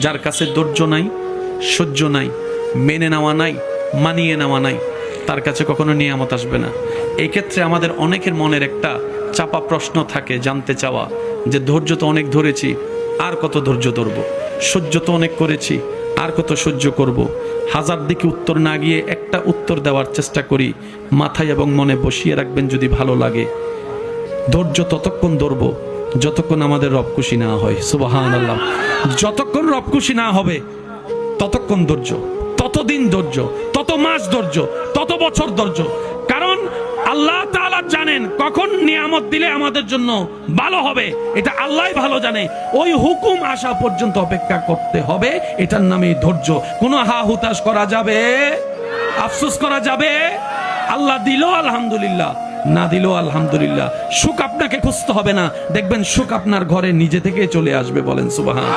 যার কাছে ধৈর্য নাই, সহ্য নাই, মেনে নেওয়া নাই, মানিয়ে নেওয়া নাই, তার কাছে কখনো নিয়ামত আসবে না। এই ক্ষেত্রে আমাদের অনেকের মনের একটা চাপা প্রশ্ন থাকে, জানতে চাওয়া যে ধৈর্য তো অনেক ধরেছি, আর কত ধৈর্য ধরব, সহ্য তো অনেক করেছি, আর কত সহ্য করব। হাজার দিকে উত্তর না গিয়ে একটা উত্তর দেওয়ার চেষ্টা করি, মাথায় এবং মনে বসিয়ে রাখবেন যদি ভালো লাগে। ধৈর্য ততক্ষণ ধরব যতক্ষণ আমাদের রব খুশি না হয়। সুবহানাল্লাহ। যতক্ষণ রব খুশি না হবে ততক্ষণ ধৈর্য, ততদিন ধৈর্য, তত মাস ধৈর্য, তত বছর ধৈর্য। কারণ আল্লাহ তাআলা জানেন কখন নিয়ামত দিলে আমাদের জন্য ভালো হবে, এটা আল্লাহই ভালো জানে। ওই হুকুম আসা পর্যন্ত অপেক্ষা করতে হবে, এটার নামই ধৈর্য। কোনো হা হুতাশ করা যাবে, আফসোস করা যাবে? আল্লাহ দিল আলহামদুলিল্লাহ, না দিল আলহামদুলিল্লাহ। সুখ আপনাকে খুঁজতে হবে না, দেখবেন সুখ আপনার ঘরে নিজে থেকে চলে আসবে। বলেন সুবহান।